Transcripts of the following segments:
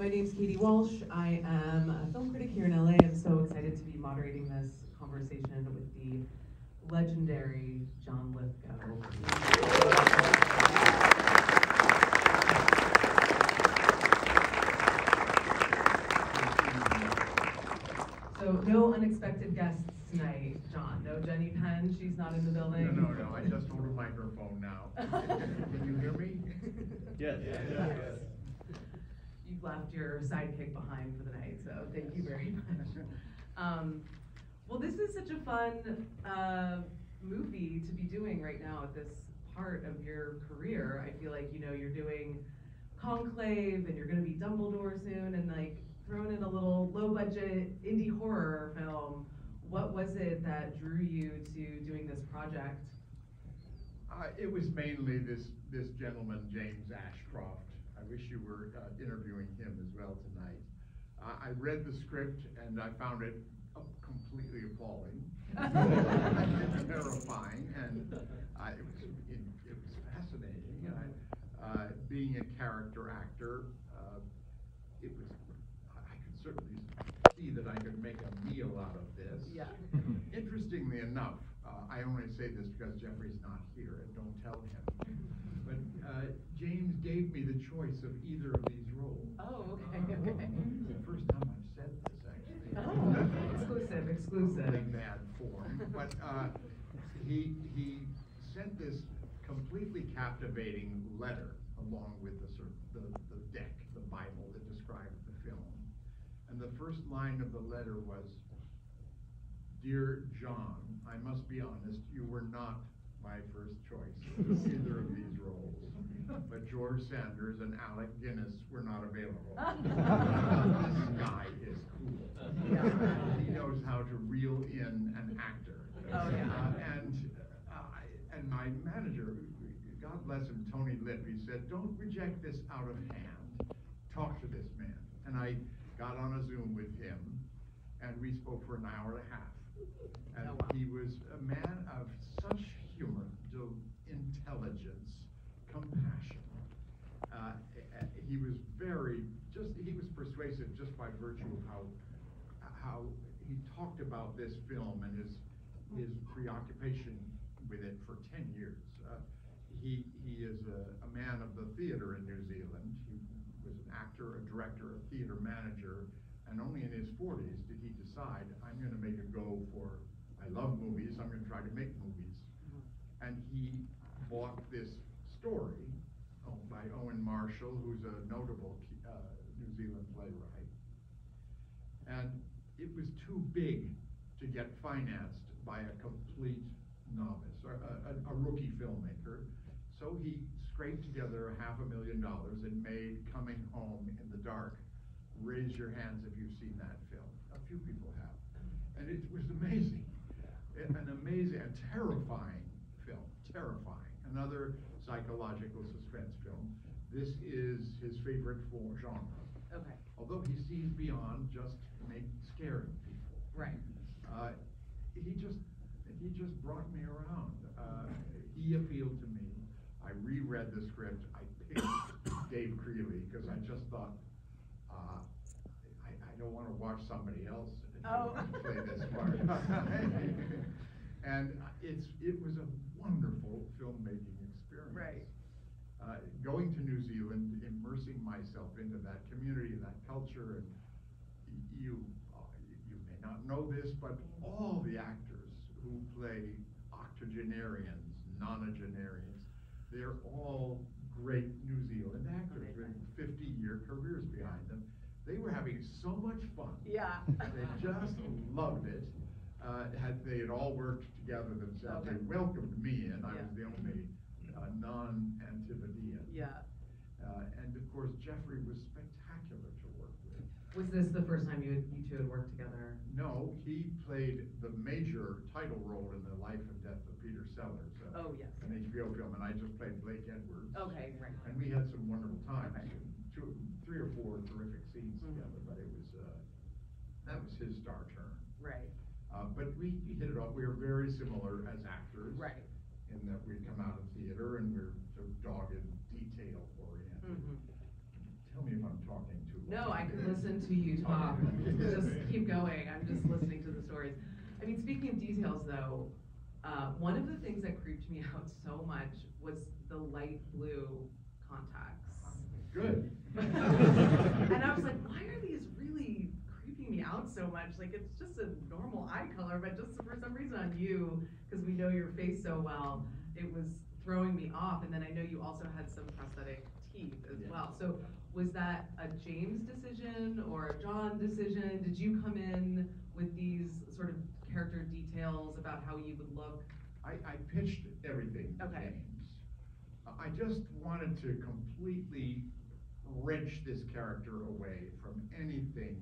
My name's Katie Walsh. I am a film critic here in LA. I'm so excited to be moderating this conversation with the legendary John Lithgow. So no unexpected guests tonight, John. No Jenny Penn, she's not in the building. No, I just hold a microphone now. Can you hear me? Yes. You've left your sidekick behind for the night, so thank you very much. Well, this is such a fun movie to be doing right now at this part of your career. I feel like, you're doing Conclave and you're going to be Dumbledore soon, and like thrown in a little low-budget indie horror film. What was it that drew you to doing this project? It was mainly this gentleman, James Ashcroft. I wish you were interviewing him as well tonight. I read the script and I found it completely appalling, terrifying, and it was fascinating. Being a character actor, I could certainly see that I could make a meal out of this. Yeah. Interestingly enough, I only say this because Jeffrey's not here, and don't tell him. But James gave me the choice of either of these roles. Oh, okay. It's the first time I've said this, actually. Oh, exclusive. Really bad form. But he sent this completely captivating letter along with the deck, the Bible that described the film. And the first line of the letter was, "Dear John, I must be honest, you were not my first choice for either of these roles. But George Sanders and Alec Guinness were not available. This guy is cool. Yeah. He knows how to reel in an actor." Oh, yeah. And my manager, God bless him, Tony Lip, he said, "Don't reject this out of hand. Talk to this man." And I got on a Zoom with him, and we spoke for an hour and a half. And Oh, wow. he was a man of such humor, intelligence, compassion. He was he was persuasive just by virtue of how he talked about this film and his preoccupation with it for 10 years. He is a man of the theater in New Zealand. He was an actor, a director, a theater manager, and only in his 40s did he decide, I'm going to make a go for, I love movies, I'm going to try to make movies. And he bought this story by Owen Marshall, who's a notable New Zealand playwright. And it was too big to get financed by a complete novice, or a rookie filmmaker. So he scraped together $500,000 and made Coming Home in the Dark. Raise your hands if you've seen that film. A few people have. And it was amazing. An amazing, a terrifying film. Terrifying. Another psychological suspense film. This is his favorite genre. Okay. Although he sees beyond just scaring people. Right. He just brought me around. He appealed to me. I reread the script. I picked Dave Creeley because I just thought, I don't want to watch somebody else play this part. And it was a wonderful filmmaking experience. Right. Going to New Zealand, immersing myself into that community, that culture, and you may not know this, but all the actors who play octogenarians, nonagenarians, they're all great New Zealand actors with 50-year careers behind them. They were having so much fun. Yeah. They just loved it. They had all worked together themselves. Okay. They welcomed me in. I Yeah. was the only non-Antipodean. Yeah. And of course, Jeffrey was spectacular to work with. Was this the first time you two had worked together? No, he played the major title role in The Life and Death of Peter Sellers. Oh, yes. An HBO film, and I just played Blake Edwards. Okay, right. And we had some wonderful times. Okay. 3 or 4 terrific scenes together, but it was that was his star turn. Right. But we hit it off. We are very similar as actors. Right. In that we come out of theater and we're sort of dogged, detail oriented. Mm-hmm. Tell me if I'm talking too No, I could listen to you talk. Just keep going. I'm just listening to the stories. I mean, speaking of details, though, one of the things that creeped me out so much was the light blue contacts. Good. And I was like, why are these really creeping me out so much? Like, it's just a normal eye color, but just for some reason on you, because we know your face so well, it was throwing me off. And then I know you also had some prosthetic teeth as well. So was that a James decision or a John decision? Did you come in with these sort of character details about how you would look? I pitched everything to James. I just wanted to completely wrench this character away from anything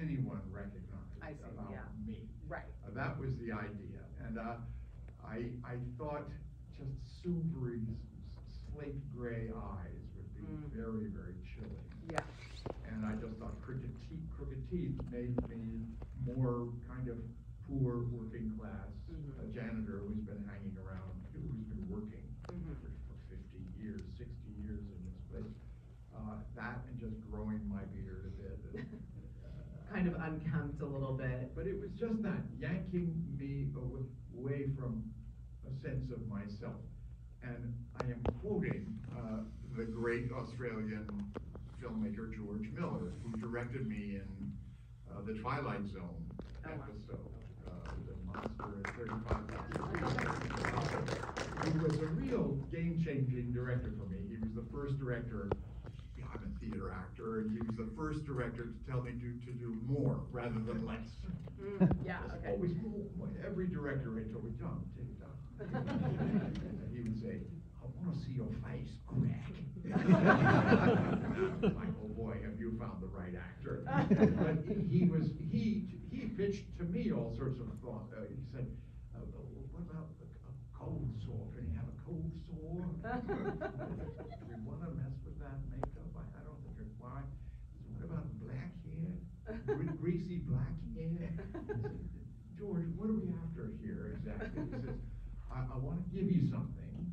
anyone recognized about me. Right. That was the idea. And I thought just silvery, slate gray eyes would be very, very chilling. Yeah. And I just thought crooked teeth made me more kind of poor working class janitor who's been hanging around, who's been working for 50 years, 60 years in this place. That and just growing my beard a bit. And, kind of unkempt a little bit. But it was just that, yanking me away from a sense of myself. And I am quoting the great Australian filmmaker George Miller, who directed me in the Twilight Zone episode, The Monster at 35,000 He was a real game-changing director for me. He was the first director, I'm a theater actor, and he was the first director to tell me to do more rather than less. Yeah, okay. Always more. Every director I told me, John, take it down. And he would say, I want to see your face crack. Like, oh boy, have you found the right actor. But he pitched to me all sorts of thought. He said, what about a cold sore? Can you have a cold sore? Do we want to mess with that makeup? I don't think it's why. What about black hair? Greasy black hair? Said, George, what are we after here exactly? He says, I want to give you something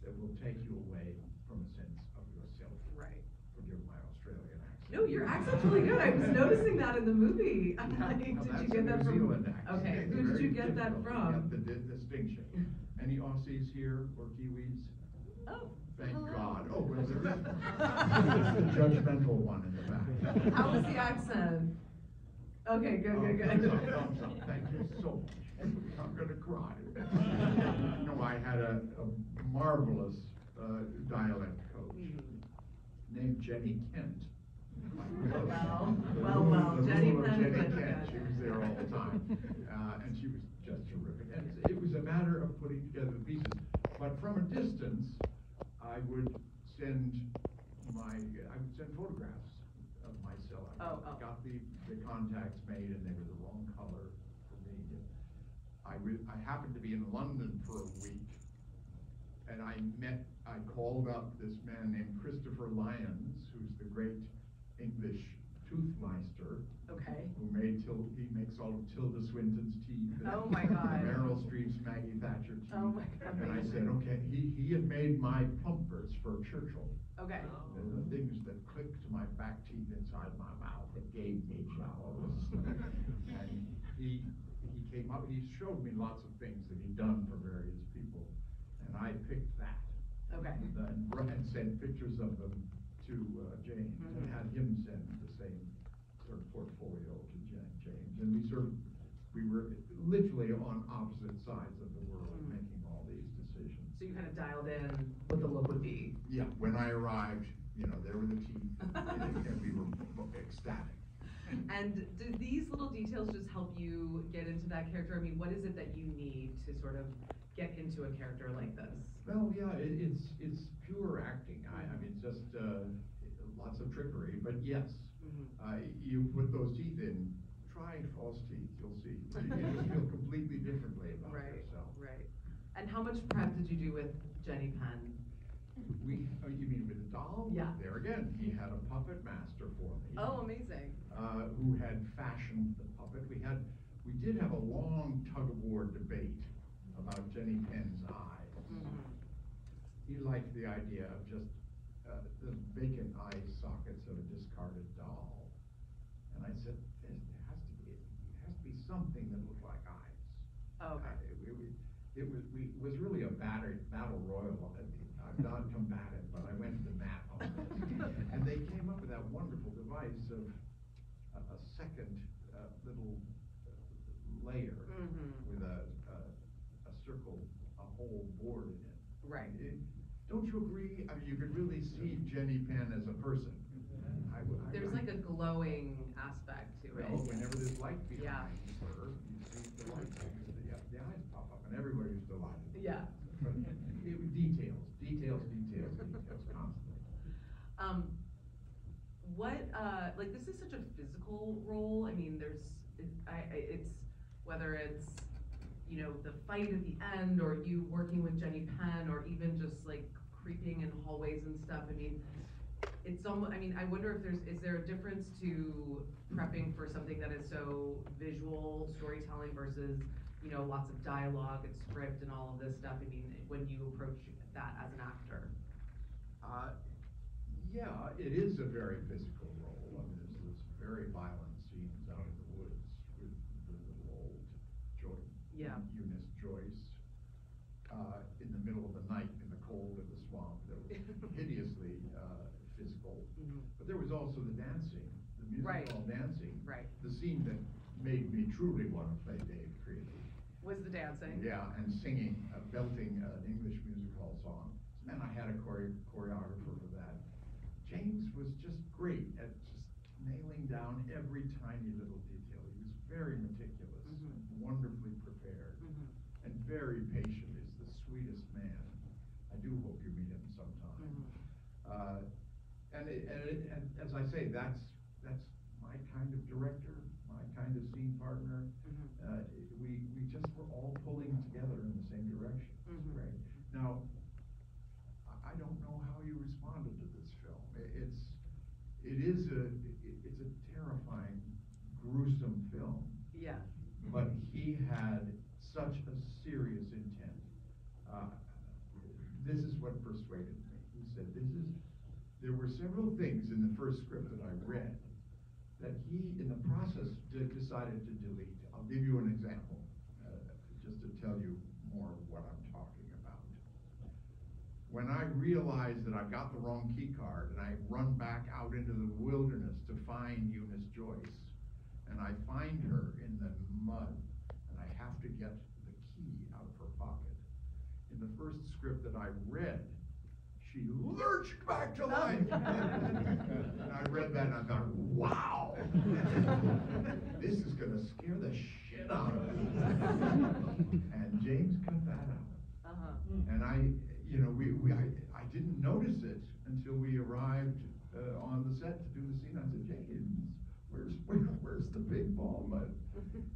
that will take you away from a sense of yourself. Right. Forgive my Australian accent. No, your accent's really good. I was noticing that in the movie. I'm like, did you get that from? New Zealand accent. Okay, It's who did you very get that difficult to from? get the distinction. Any Aussies here or Kiwis? Oh, Thank hello. God. Oh, well, there is the judgmental one in the back. How was the accent? Okay, good. Thumbs up. Thank you so much. I'm gonna cry. No, I had a marvelous dialect coach named Jenny Kent. Well, Jenny Kent. Kent. She was there all the time, and she was just terrific. And it was a matter of putting together the pieces. But from a distance, I would send photographs of myself. I got the contacts made, and they were the wrong color for me. I happened to be in London for a week, and I called up this man named Christopher Lyons, who's the great English toothmeister. Okay. Who he makes all of Tilda Swinton's teeth. Oh my God. Meryl Streep's Maggie Thatcher teeth. Oh my God. And I said, okay, he had made my plumpers for Churchill. Okay. And the things that clicked my back teeth inside my mouth that gave me troubles. And he came up, he showed me lots of things that he'd done for various people. And I picked that. Okay. And sent pictures of them to James, and had him send the same sort of portfolio to James. And we were literally on opposite sides of the world making all these decisions. So you kind of dialed in what the look would be. Yeah, when I arrived, there were the teeth, and we were ecstatic. And do these little details just help you get into that character? I mean, what is it that you need to sort of get into a character like this? Well, yeah, it's pure acting. I mean, it's just lots of trickery, but yes, you put those teeth in, try false teeth, you'll see. You just feel completely differently about yourself. Right. And how much prep did you do with Jenny Penn? You mean with the doll? Yeah. There again, he had a puppet master for me. Oh, amazing. Who had fashioned the puppet. We did have a long tug-of-war debate about Jenny Penn's eye. He liked the idea of just the vacant eye sockets of a discarded doll. was really a battle royal. I'm non-combatant, but I went to the mat on this. And they came up with that wonderful device of a second little layer with a circle, a whole board in it. Right. Don't you agree? I mean, you could really see Jenny Penn as a person. There's like a glowing aspect to it. Whenever there's light behind her, you see the light, the eyes pop up, and everybody's delighted. Yeah. But details constantly. Like this is such a physical role. I mean, it's whether it's, you know, the fight at the end, or you working with Jenny Penn, or even just like creeping in hallways and stuff. I mean, it's almost, I mean, I wonder if is there a difference to prepping for something that is so visual storytelling versus, you know, lots of dialogue and script and all of this stuff. I mean, when you approach that as an actor. Yeah, it is a very physical role. I mean, there's very violent scenes out in the woods with the little old Eunice Joyce in the middle of the night in the cold of the swamp. That was hideously physical. But there was also the dancing, the musical dancing. Right. The scene that made me truly want to play Dave Creedy was the dancing. Yeah, and singing, belting an English music hall song. And I had a choreographer for that. James was just great at just nailing down every tiny little detail. He was very meticulous, wonderfully prepared, and very patient. Is the sweetest man. I do hope you meet him sometime. And as I say, that's my kind of director, my kind of scene partner. We just were all pulling together in the same direction. It's great. Now, I don't know how you responded to this film. It's a terrifying, gruesome film. Yeah. But he had such a serious intent. This is what persuaded me. He said, there were several things in the first script that I read that he, in the process, decided to delete. I'll give you an example, just to tell you more of what I'm talking about. When I realized that I've got the wrong key card, and I run back out into the wilderness to find Eunice Joyce, and I find her in the mud, and I have to get the key out of her pocket. In the first script that I read, she lurched back to life. And I read that and I thought, wow, this is going to scare the shit out of me. And James cut that out. And I didn't notice it until we arrived on the set to do the scene. I said, James, where's the big ball mud?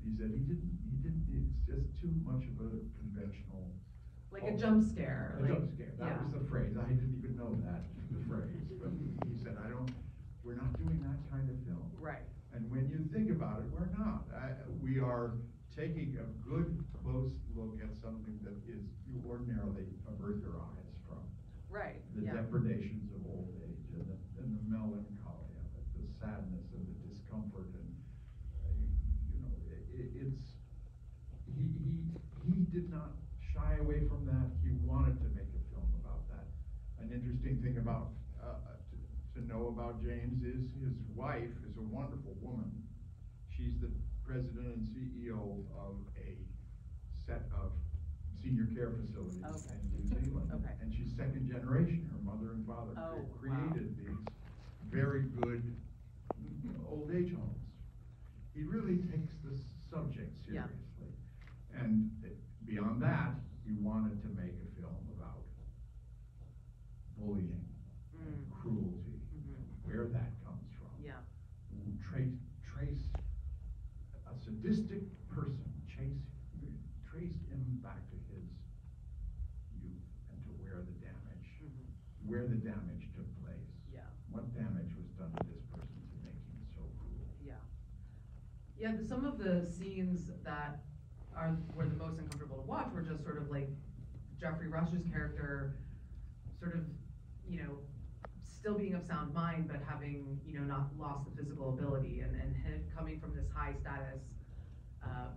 He said he didn't, it's just too much of a conventional. Like a jump scare. A jump scare. That was the phrase. I didn't even know that, the phrase. But he said, we're not doing that kind of film. Right. And when you think about it, we're not. We are taking a good, close look at something that is you ordinarily avert your eyes from. Right. The depredations of old age and the melancholy of it, the sadness and the discomfort, and he did not shy away from that. He wanted to make a film about that. An interesting thing about to know about James is his wife is a wonderful woman. She's the president and CEO of a set of senior care facilities in New Zealand. And she's second generation. Her mother and father created these very good old age homes. He really takes the subject seriously. And beyond that, he wanted to make a film about bullying and cruelty, where that comes from. Yeah. Trace a sadistic person, trace him back to his youth and to where the damage took place. Yeah. What damage was done to this person to make him so cruel? Yeah. Yeah, some of the scenes that were the most uncomfortable to watch were just sort of like Jeffrey Rush's character sort of, still being of sound mind, but having, not lost the physical ability, and him coming from this high status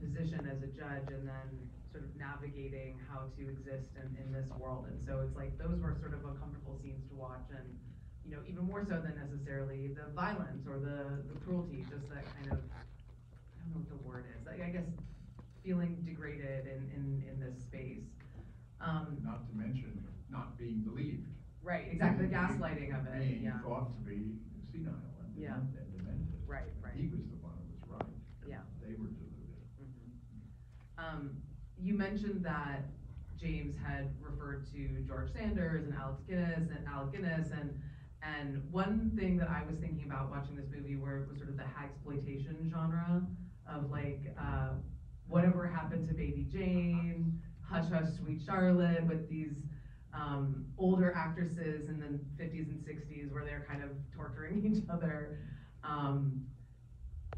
position as a judge, and then sort of navigating how to exist in this world. And so it's like those were sort of uncomfortable scenes to watch, and even more so than necessarily the violence or the cruelty, just that kind of, I don't know what the word is, I guess feeling degraded in this space. Not to mention not being believed. Right, exactly, the gaslighting of it. Being Yeah. thought to be senile and Yeah. demented. Right, right. He was the one who was right. Yeah. They were deluded. You mentioned that James had referred to George Sanders and Alec Guinness, and one thing that I was thinking about watching this movie where it was sort of the hagsploitation genre of like, whatever happened to Baby Jane, Hush Hush Sweet Charlotte, with these older actresses in the 50s and 60s where they're kind of torturing each other.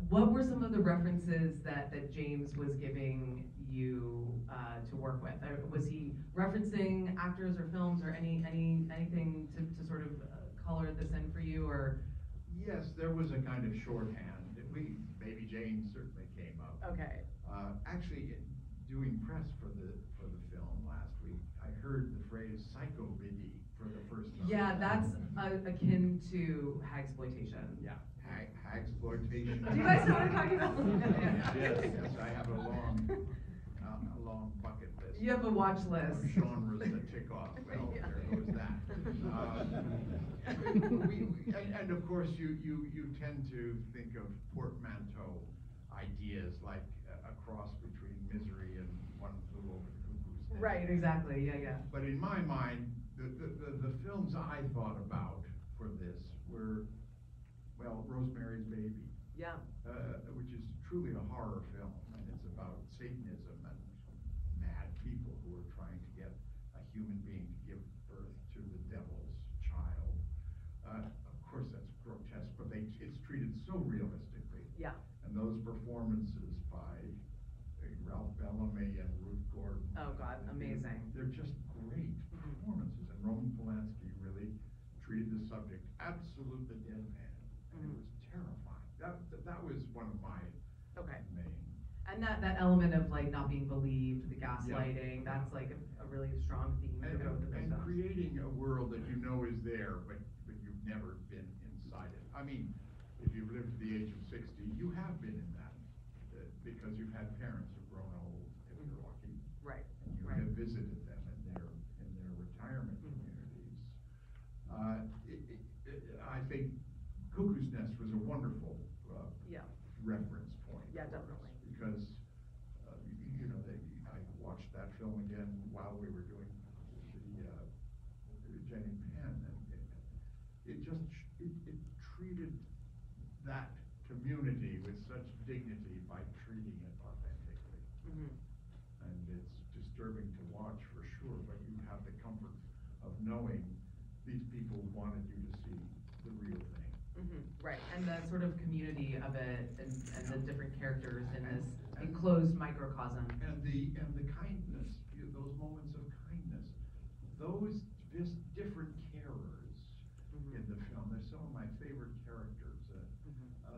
What were some of the references that James was giving you to work with? Was he referencing actors or films or anything to sort of color this in for you, or? Yes, there was a kind of shorthand. Baby Jane certainly came up. Okay. Actually, doing press for the film last week, I heard the phrase psycho-biddy for the first time. Yeah, that's akin to hagsploitation. Yeah, hagsploitation. Do you guys know what I'm talking about? Yes, I have a long bucket list. You have a watch list. Of genres that tick off. Well, Yeah. there goes that. And of course, you tend to think of portmanteau ideas like a cross between Misery and One Flew Over the Cuckoo's Nest. Right, exactly. Yeah. But in my mind, the films I thought about for this were, well, Rosemary's Baby. Yeah. Which is truly a horror film, and it's about Satanism and mad people who are trying to get a human being to give birth to the devil's child. Of course, that's grotesque, but it's treated so realistically. Yeah. And those performances by Ralph Bellamy and Ruth Gordon. Oh God, amazing. They're just great performances, and Roman Polanski really treated the subject absolutely deadpan, and it was terrifying. That was one of my main. And that element of like not being believed, the gaslighting, that's like a really strong theme for both of those And films. creating a world that you know is there, but you've never been inside it. I mean, if you've lived to the age of 60, you have been in that, because you've had parents who've grown old, if you're lucky. Right. And you have visited them in their retirement communities. I think Cuckoo's Nest was a wonderful reference point. Yeah, for us, definitely. because I watched that film again while we were doing the Jenny Penn, and it treated that community with such dignity by treating it authentically. And it's disturbing to watch for sure, but you have the comfort of knowing these people wanted you to see the real thing. Right, and the sort of community of it, and the different characters in this enclosed microcosm. And the kindness, those moments of kindness, those different carers in the film. They're some of my favorite characters.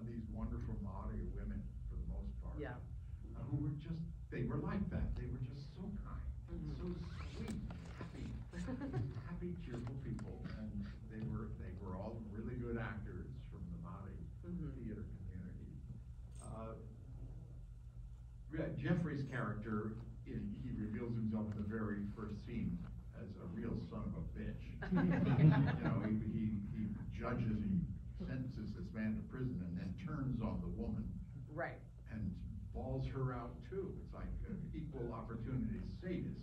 These wonderful Maori women, for the most part. Yeah. Who were they were like that. They were just so kind, so sweet, happy, cheerful people, and they were all really good actors from the Maori theater community. Jeffrey's character, he reveals himself in the very first scene as a real son of a bitch. He judges, he sentences this man to prison, and then turns on the woman. Right. And balls her out too. It's like an equal opportunity sadist.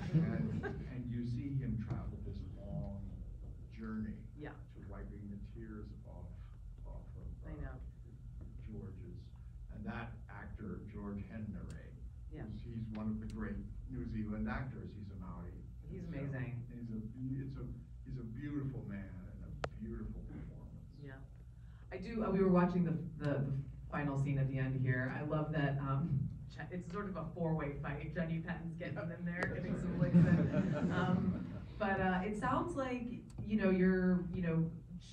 And you see him travel this long journey to wiping the tears off of George's. And that actor, George Henry, he's one of the great New Zealand actors. He's a Maori. He's amazing. He's a beautiful man and a beautiful performance. Yeah. I do, we were watching the final scene at the end here. I love that it's sort of a four-way fight. Jenny Penn's getting in there, getting some licks in. But it sounds like, you're,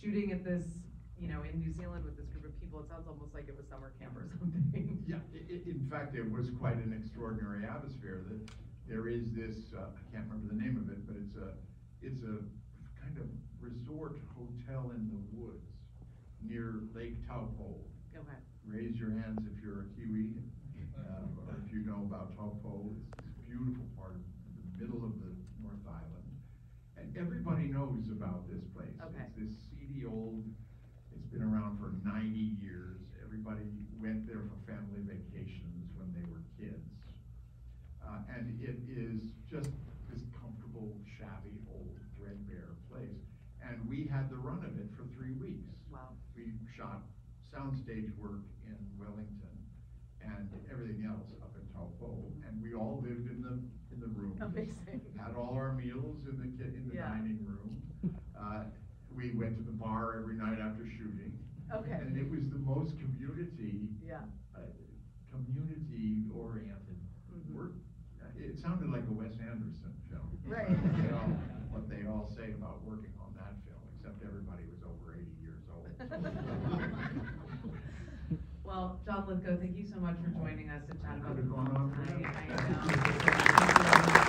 shooting at this, in New Zealand with this group of people beautiful. It sounds almost like it was summer camp or something. Yeah, in fact, it was quite an extraordinary atmosphere. That there is this, I can't remember the name of it, but it's a kind of resort hotel in the woods near Lake Taupo. Okay. Raise your hands if you're a Kiwi, or if you know about Taupo. It's this beautiful part of the middle of the North Island. And everybody knows about this place. Okay. It's this seedy old, it's been around for 90 years. Everybody went there for family vacations when they were kids. And it is just this comfortable, shabby, old, threadbare place. And we had the run of it for 3 weeks. Wow. We shot soundstage work in Wellington and everything else up in Taupo, and we all lived in the rooms. Amazing. Had all our meals in the dining room. We went to the bar every night after shooting. Okay. And it was the most community oriented work. It sounded like a Wes Anderson film. Right. What they all say about working on that film, except everybody was over 80 years old. Well, John Lithgow, thank you so much for joining us and chatting about Could the have gone film on tonight. forever. I know. Thank you.